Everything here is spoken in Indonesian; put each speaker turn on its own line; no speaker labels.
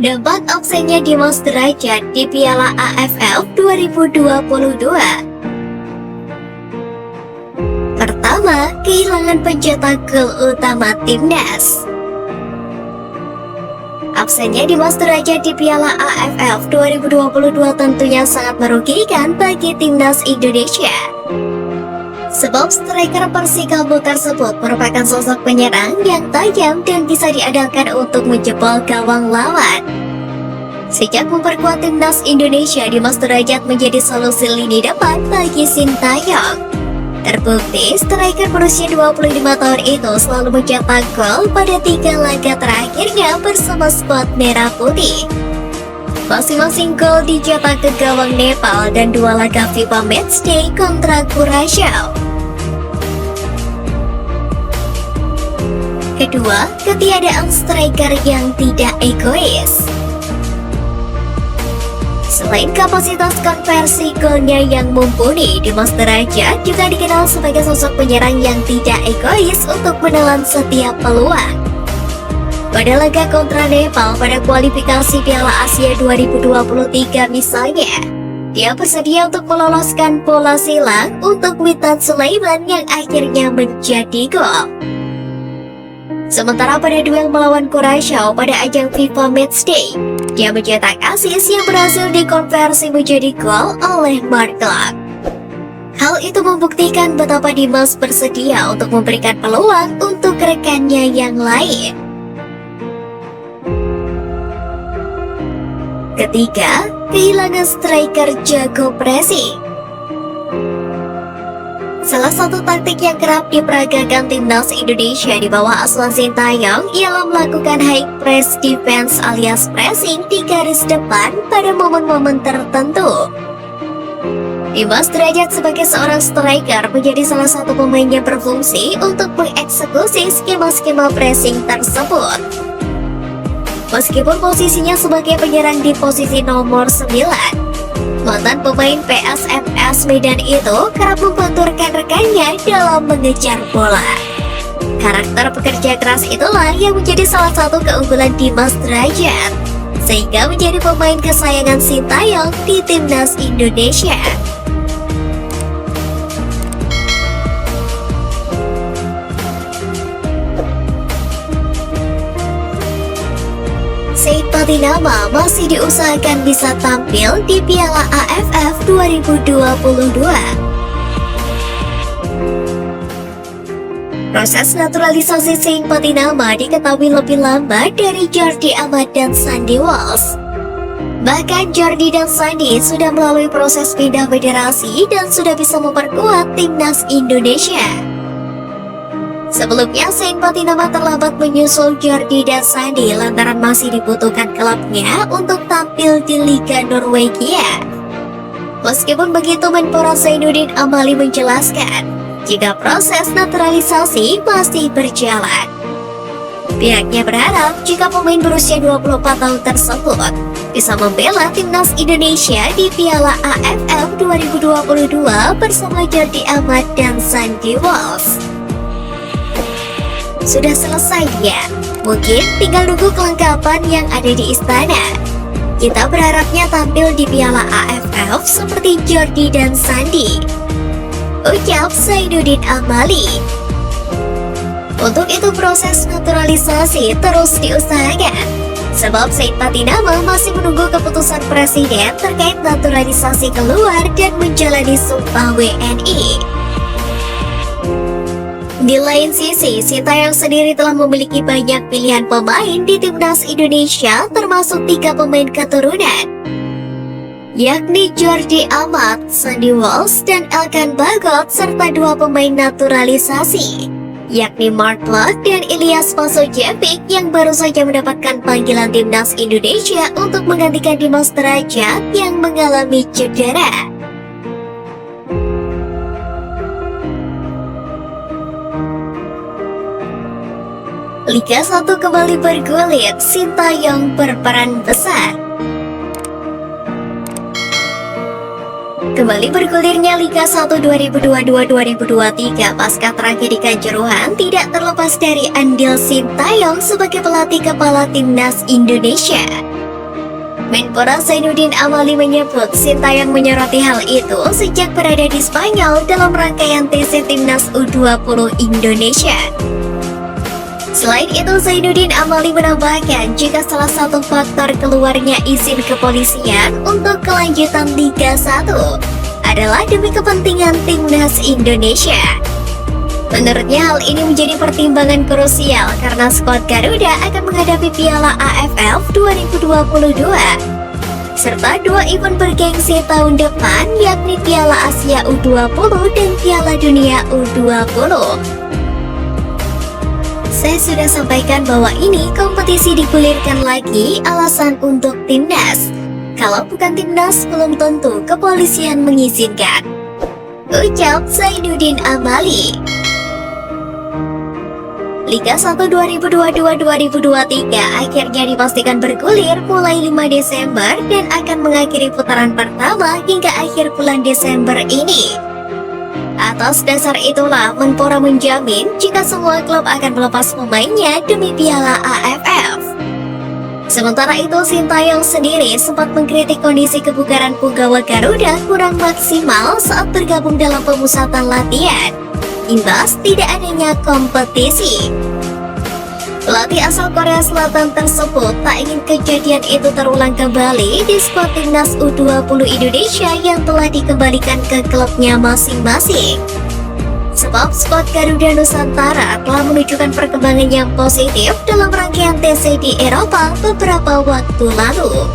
Dapat absennya Dimas Derajat di Piala AFF 2022. Pertama, kehilangan pencetak gol utama timnas. Absennya Dimas Derajat di Piala AFF 2022 tentunya sangat merugikan bagi timnas Indonesia. Sebab striker Persikabo tersebut merupakan sosok penyerang yang tajam dan bisa diandalkan untuk menjebol gawang lawan. Sejak memperkuat timnas Indonesia, Dimas Derajat menjadi solusi lini depan bagi Sintayong. Terbukti, striker berusia 25 tahun itu selalu mencetak gol pada 3 laga terakhirnya bersama skuad Merah Putih. Masing-masing gol dicetak ke gawang Nepal dan 2 laga FIFA Matchday kontra Kurasaw. Kedua, ketiadaan striker yang tidak egois. Selain kapasitas konversi golnya yang mumpuni, Dimas Derajat juga dikenal sebagai sosok penyerang yang tidak egois untuk menelan setiap peluang. Pada laga kontra Nepal pada kualifikasi Piala Asia 2023 misalnya, dia bersedia untuk meloloskan bola silang untuk Witan Sulaiman yang akhirnya menjadi gol. Sementara pada duel melawan Kurasaw pada ajang FIFA Matchday, dia mencetak assist yang berhasil dikonversi menjadi gol oleh Mark Clark. Hal itu membuktikan betapa Dimas bersedia untuk memberikan peluang untuk rekannya yang lain. Ketiga, kehilangan striker jago pressing. Salah satu taktik yang kerap diperagakan timnas Indonesia di bawah asuhan Sintayong ialah melakukan high press defense alias pressing di garis depan pada momen-momen tertentu. Dimas Derajat sebagai seorang striker menjadi salah satu pemain yang berfungsi untuk mengeksekusi skema-skema pressing tersebut. Meskipun posisinya sebagai penyerang di posisi nomor 9, mantan pemain PSMS Medan itu kerap membantu rekan-rekannya dalam mengejar bola. Karakter pekerja keras itulah yang menjadi salah satu keunggulan Dimas Derajat, sehingga menjadi pemain kesayangan Sintayong di timnas Indonesia. Said Patinama masih diusahakan bisa tampil di Piala AFF 2022. Proses naturalisasi Said Patinama diketahui lebih lambat dari Jordi Amat dan Sandy Walsh. Bahkan Jordi dan Sandy sudah melalui proses pindah federasi dan sudah bisa memperkuat timnas Indonesia. Sebelumnya, Said Patinama terlambat menyusul Jordi dan Sandy lantaran masih dibutuhkan klubnya untuk tampil di Liga Norwegia. Meskipun begitu, Menpora Zainuddin Amali menjelaskan jika proses naturalisasi masih berjalan. Pihaknya berharap jika pemain berusia 24 tahun tersebut bisa membela timnas Indonesia di Piala AFF 2022 bersama Jordi Amat dan Sandy Walsh. Sudah selesai ya, mungkin tinggal nunggu kelengkapan yang ada di istana. Kita berharapnya tampil di Piala AFF seperti Jordi dan Sandy, ucap Zainuddin Amali. Untuk itu proses naturalisasi terus diusahakan, sebab Said Patinama masih menunggu keputusan Presiden terkait naturalisasi keluar dan menjalani sumpah WNI. Di lain sisi, Sintayong sendiri telah memiliki banyak pilihan pemain di timnas Indonesia termasuk 3 pemain keturunan, yakni Jordi Amat, Sandy Walsh, dan Elkan Bagot, serta 2 pemain naturalisasi, yakni Mark Clark dan Ilyas Pasojevic yang baru saja mendapatkan panggilan timnas Indonesia untuk menggantikan Dimas Derajat yang mengalami cedera. Liga 1 kembali bergulir, Sintayong berperan besar. Kembali bergulirnya Liga 1 2022-2023 pasca tragedi Kanjuruhan tidak terlepas dari andil Sintayong sebagai pelatih kepala timnas Indonesia. Menpora Zainuddin Amali menyebut Sintayong menyoroti hal itu sejak berada di Spanyol dalam rangkaian TC Timnas U20 Indonesia. Selain itu, Zainuddin Amali menambahkan jika salah satu faktor keluarnya izin kepolisian untuk kelanjutan Liga 1 adalah demi kepentingan Timnas Indonesia. Menurutnya hal ini menjadi pertimbangan krusial karena skuad Garuda akan menghadapi Piala AFF 2022 serta dua event bergengsi tahun depan yakni Piala Asia U20 dan Piala Dunia U20. Saya sudah sampaikan bahwa ini kompetisi digulirkan lagi alasan untuk timnas. Kalau bukan timnas belum tentu kepolisian mengizinkan, ucap Zainuddin Amali. Liga 1 2022-2023 akhirnya dipastikan bergulir mulai 5 Desember dan akan mengakhiri putaran pertama hingga akhir bulan Desember ini. Atas dasar itulah Menpora menjamin jika semua klub akan melepas pemainnya demi Piala AFF. Sementara itu, Sintayong sendiri sempat mengkritik kondisi kebugaran punggawa Garuda kurang maksimal saat bergabung dalam pemusatan latihan imbas tidak adanya kompetisi. Pelatih asal Korea Selatan tersebut tak ingin kejadian itu terulang kembali di skuad Timnas U20 Indonesia yang telah dikembalikan ke klubnya masing-masing. Sebab skuad Garuda Nusantara telah menunjukkan perkembangan yang positif dalam rangkaian TC di Eropa beberapa waktu lalu.